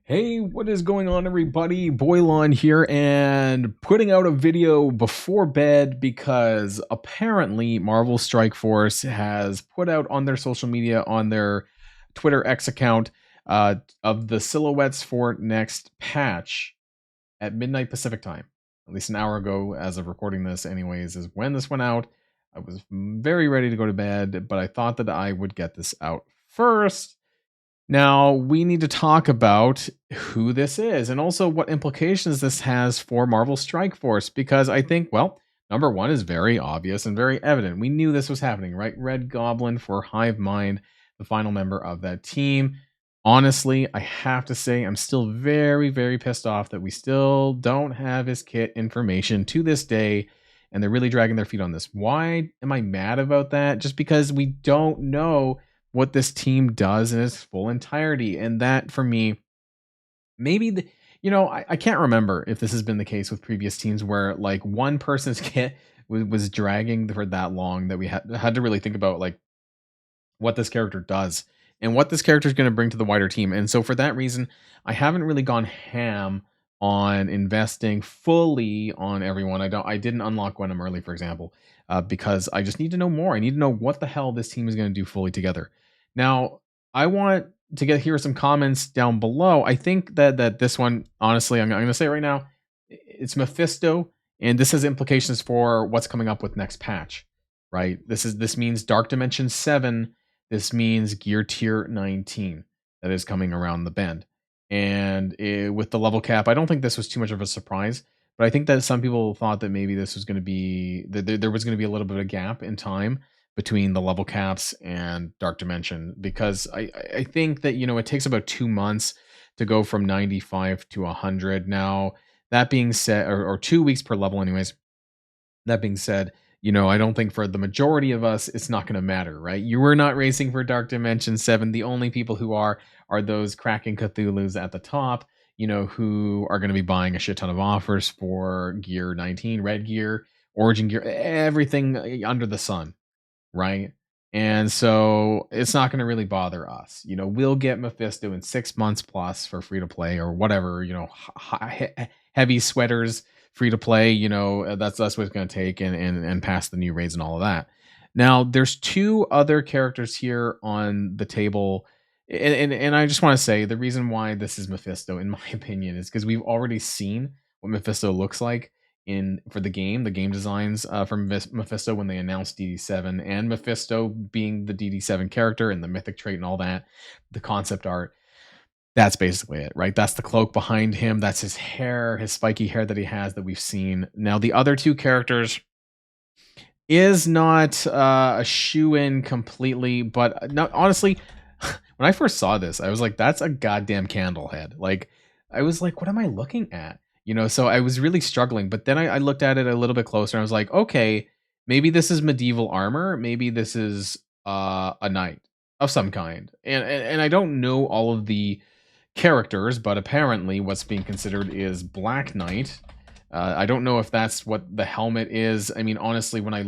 Hey, what is going on, everybody? Boilon here, and putting out a video before bed because apparently Marvel Strike Force has put out on their social media, on their Twitter X account, of the silhouettes for next patch at midnight Pacific time. At least an hour ago, as of recording this, anyways, is when this went out. I was very ready to go to bed, but I thought that I would get this out first. Now, we need to talk about who this is and also what implications this has for Marvel Strike Force, because I think, well, number one is very obvious and very evident. We knew this was happening, right? Red Goblin for Hive Mind, the final member of that team. Honestly, I have to say, I'm still very, very pissed off that we still don't have his kit information to this day, and they're really dragging their feet on this. Why am I mad about that? Just because we don't know what this team does in its full entirety. And that, for me, maybe I can't remember if this has been the case with previous teams where like one person's kit was dragging for that long that we had to really think about like what this character does and what this character is going to bring to the wider team. And so for that reason, I haven't really gone ham on investing fully on everyone. I didn't unlock Gwenum early, for example, because I just need to know more. I need to know what the hell this team is going to do fully together. Now, I want to hear some comments down below. I think that this one, honestly, I'm going to say it right now, it's Mephisto, and this has implications for what's coming up with next patch, right? This means Dark Dimension 7. This means Gear Tier 19 that is coming around the bend. And with the level cap, I don't think this was too much of a surprise, but I think that some people thought that maybe this was going to be, that there was going to be a little bit of a gap in time between the level caps and Dark Dimension, because I think that, it takes about 2 months to go from 95 to 100. Now, that being said, or 2 weeks per level anyways, that being said, I don't think for the majority of us, it's not going to matter, right? You were not racing for Dark Dimension 7. The only people who are those cracking Cthulhu's at the top, who are going to be buying a shit ton of offers for Gear 19, Red Gear, Origin Gear, everything under the sun, right? And so it's not going to really bother us. We'll get Mephisto in 6 months plus for free to play or whatever, heavy sweaters free to play, that's what it's going to take, and pass the new raids and all of that. Now, there's two other characters here on the table, and I just want to say the reason why this is Mephisto, in my opinion, is because we've already seen what Mephisto looks like for the game designs from Mephisto when they announced DD7, and Mephisto being the DD7 character and the mythic trait and all that, the concept art. That's basically it, right? That's the cloak behind him. That's his hair, his spiky hair that he has that we've seen. Now, the other two characters is not a shoe-in completely, but no, honestly, when I first saw this, I was like, that's a goddamn candle head. Like, I was like, what am I looking at? So I was really struggling, but then I looked at it a little bit closer and I was like, okay, maybe this is medieval armor. Maybe this is a knight of some kind. And I don't know all of the characters, but apparently what's being considered is Black Knight. I don't know if that's what the helmet is. I mean, honestly, when I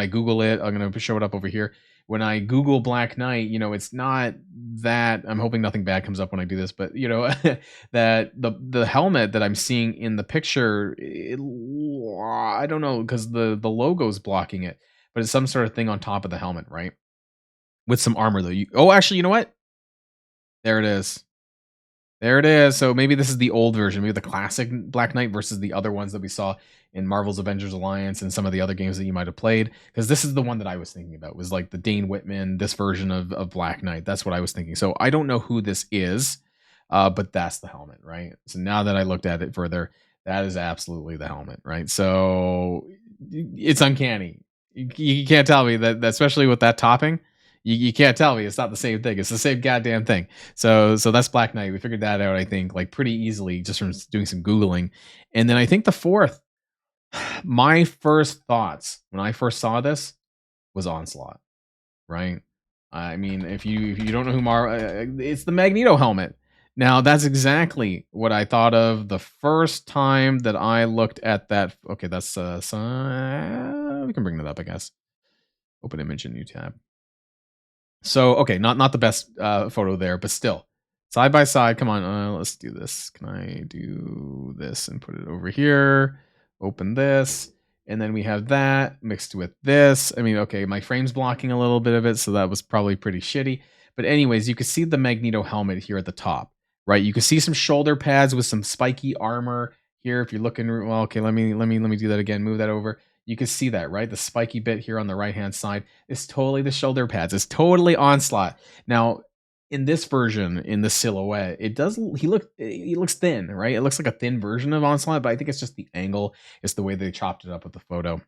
Google it, I'm going to show it up over here. When I Google Black Knight, it's not that. I'm hoping nothing bad comes up when I do this, but that the helmet that I'm seeing in the picture, I don't know, because the logo's blocking it, but it's some sort of thing on top of the helmet, right? With some armor though. Actually, you know what? There it is. There it is. So maybe this is the old version, maybe the classic Black Knight versus the other ones that we saw in Marvel's Avengers Alliance and some of the other games that you might have played. Because this is the one that I was thinking about, was like the Dane Whitman, this version of Black Knight. That's what I was thinking. So I don't know who this is, but that's the helmet, right? So now that I looked at it further, that is absolutely the helmet, right? So it's uncanny. You can't tell me that, especially with that topping. You can't tell me it's not the same thing. It's the same goddamn thing. So that's Black Knight. We figured that out, I think, like pretty easily just from doing some Googling. And then I think the fourth, my first thoughts when I first saw this was Onslaught, right? I mean, if you don't know who it's the Magneto helmet. Now, that's exactly what I thought of the first time that I looked at that. Okay, that's we can bring that up, I guess. Open image in new tab. So, okay, not the best photo there, but still, Side by side. Come on, let's do this. Can I do this and put it over here? Open this. And then we have that mixed with this. I mean, okay, my frame's blocking a little bit of it, so that was probably pretty shitty. But anyways, you can see the Magneto helmet here at the top, right? You can see some shoulder pads with some spiky armor here. If you're looking, well, okay, let me do that again. Move that over. You can see that, right? The spiky bit here on the right hand side is totally the shoulder pads. It's totally Onslaught. Now, in this version, in the silhouette, he looks thin, right? It looks like a thin version of Onslaught, but I think it's just the angle, it's the way they chopped it up with the photo.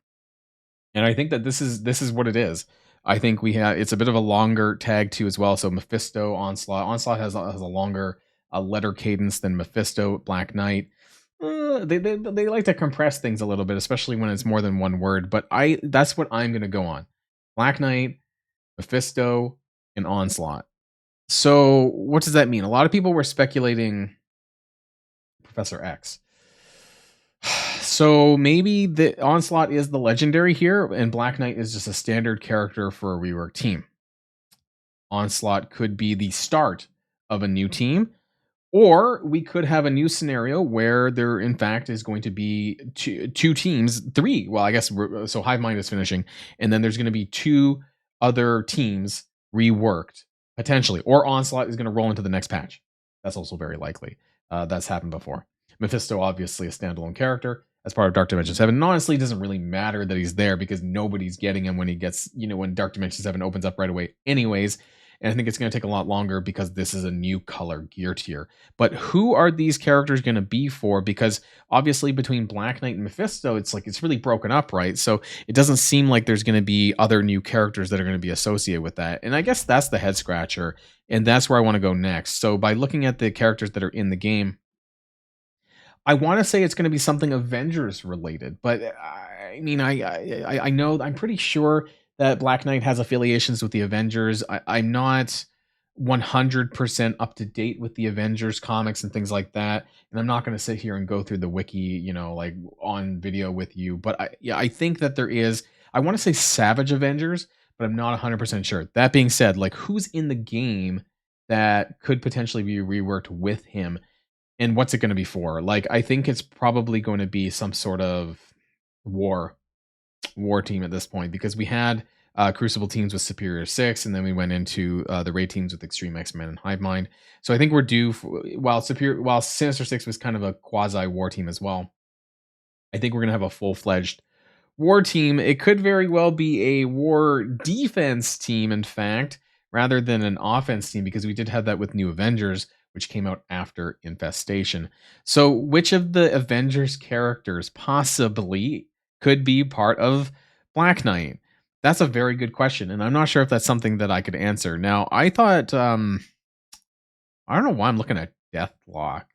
And I think that this is what it is. I think we have it's a bit of a longer tag too as well. So Mephisto, Onslaught. Onslaught has a longer letter cadence than Mephisto, Black Knight. They like to compress things a little bit, especially when it's more than one word. But that's what I'm gonna go on. Black Knight, Mephisto, and Onslaught. So what does that mean? A lot of people were speculating Professor X. So maybe the Onslaught is the legendary here, and Black Knight is just a standard character for a rework team. Onslaught could be the start of a new team, or we could have a new scenario where there, in fact, is going to be two teams, three. Well, I guess so. Hive Mind is finishing, and then there's going to be two other teams reworked potentially, or Onslaught is going to roll into the next patch. That's also very likely. That's happened before. Mephisto, obviously, a standalone character as part of Dark Dimension 7. And honestly, it doesn't really matter that he's there because nobody's getting him when he gets, when Dark Dimension 7 opens up right away, anyways. And I think it's going to take a lot longer because this is a new color gear tier. But who are these characters going to be for? Because obviously between Black Knight and Mephisto, it's really broken up, right? So it doesn't seem like there's going to be other new characters that are going to be associated with that. And I guess that's the head scratcher. And that's where I want to go next. So by looking at the characters that are in the game, I want to say it's going to be something Avengers related, but I mean, I know, I'm pretty sure that Black Knight has affiliations with the Avengers. I'm not 100% up to date with the Avengers comics and things like that, and I'm not going to sit here and go through the wiki, like on video with you. But I think that there is. I want to say Savage Avengers, but I'm not 100% sure. That being said, like who's in the game that could potentially be reworked with him? And what's it going to be for? Like, I think it's probably going to be some sort of war team at this point because we had Crucible teams with Superior 6, and then we went into the raid teams with Extreme X-Men and Hive Mind. So I think we're due for, while Sinister 6 was kind of a quasi war team as well. I think we're going to have a full-fledged war team. It could very well be a war defense team, in fact, rather than an offense team, because we did have that with New Avengers, which came out after Infestation. So which of the Avengers characters possibly could be part of Black Knight? That's a very good question, and I'm not sure if that's something that I could answer. Now, I thought, I don't know why I'm looking at Deathlock.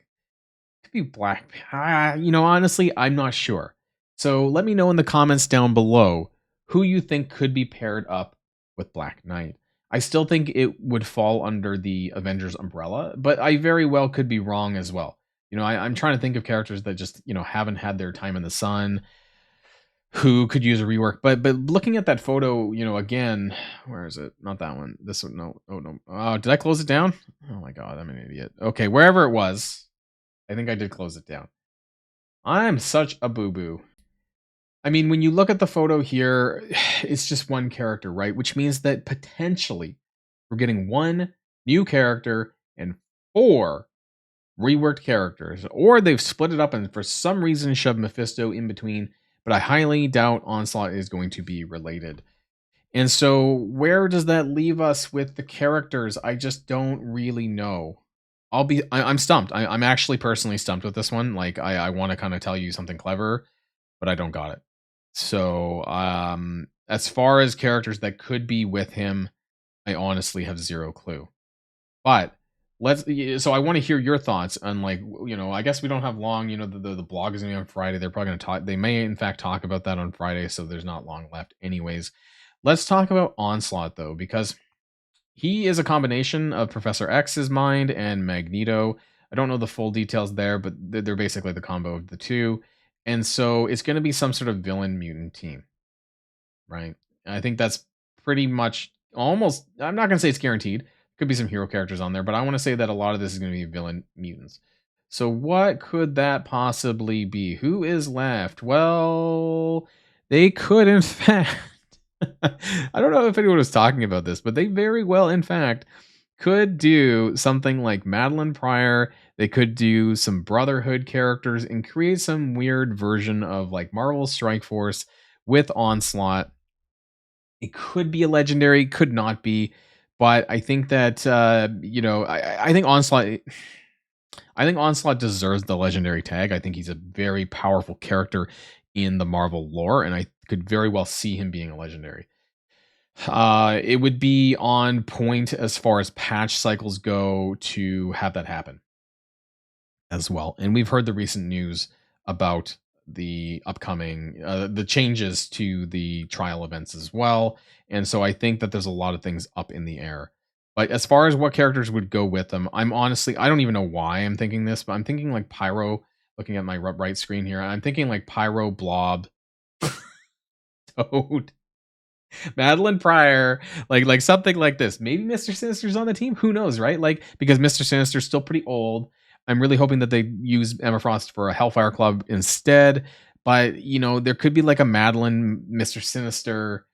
Could be Black. Honestly, I'm not sure. So let me know in the comments down below who you think could be paired up with Black Knight. I still think it would fall under the Avengers umbrella, but I very well could be wrong as well. I'm trying to think of characters that just, haven't had their time in the sun, who could use a rework. But looking at that photo, again, where is it? Not that one. This one. No. Oh, no. Did I close it down? Oh my God, I'm an idiot. Okay, wherever it was, I think I did close it down. I'm such a boo-boo. I mean, when you look at the photo here, it's just one character, right? Which means that potentially we're getting one new character and 4 reworked characters. Or they've split it up and for some reason shoved Mephisto in between. But I highly doubt Onslaught is going to be related. And so where does that leave us with the characters? I just don't really know. I'm stumped. I'm actually personally stumped with this one. Like, I want to kind of tell you something clever, but I don't got it. So, as far as characters that could be with him, I honestly have zero clue. But so I want to hear your thoughts on, like, I guess we don't have long. The blog is going to be on Friday. They're probably going to talk. They may in fact talk about that on Friday, so there's not long left, anyways. Let's talk about Onslaught though, because he is a combination of Professor X's mind and Magneto. I don't know the full details there, but they're basically the combo of the two. And so it's going to be some sort of villain mutant team, right? I think that's pretty much almost, I'm not going to say it's guaranteed, Could be some hero characters on there, but I want to say that a lot of this is going to be villain mutants. So what could that possibly be? Who is left? Well, they could, in fact. I don't know if anyone was talking about this, but they very well, in fact, could do something like Madeline Pryor. They could do some Brotherhood characters and create some weird version of like Marvel Strike Force with Onslaught. It could be a legendary, could not be, but I think that I think Onslaught. I think Onslaught deserves the legendary tag. I think he's a very powerful character in the Marvel lore, and I could very well see him being a legendary. It would be on point as far as patch cycles go to have that happen as well. And we've heard the recent news about the upcoming the changes to the trial events as well. And so I think that there's a lot of things up in the air. But as far as what characters would go with them, I don't even know why I'm thinking this, but I'm thinking like Pyro, looking at my right screen here. I'm thinking like Pyro, Blob, Toad, Madeline Pryor, like something like this. Maybe Mr. Sinister's on the team. Who knows, right? Like, because Mr. Sinister's still pretty old. I'm really hoping that they use Emma Frost for a Hellfire Club instead. But there could be like a Madeline, Mr. Sinister,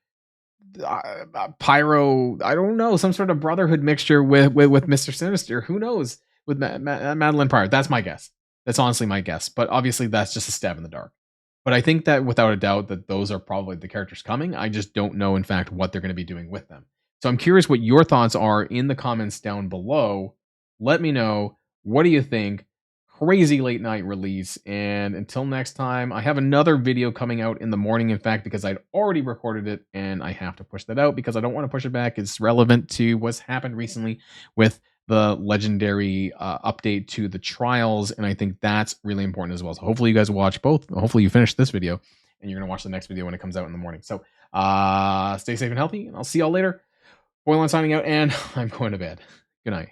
Pyro. I don't know, some sort of Brotherhood mixture with Mr. Sinister. Who knows with Madeline Pryor? That's my guess. That's honestly my guess. But obviously, that's just a stab in the dark. But I think that without a doubt that those are probably the characters coming. I just don't know, in fact, what they're going to be doing with them. So I'm curious what your thoughts are in the comments down below. Let me know. What do you think? Crazy late night release. And until next time, I have another video coming out in the morning, in fact, because I'd already recorded it and I have to push that out because I don't want to push it back. It's relevant to what's happened recently with the legendary update to the trials, and I think that's really important as well. So hopefully you guys watch both. Hopefully you finish this video and you're gonna watch the next video when it comes out in the morning. So stay safe and healthy, and I'll see y'all later. Boilon signing out, and I'm going to bed. Good night.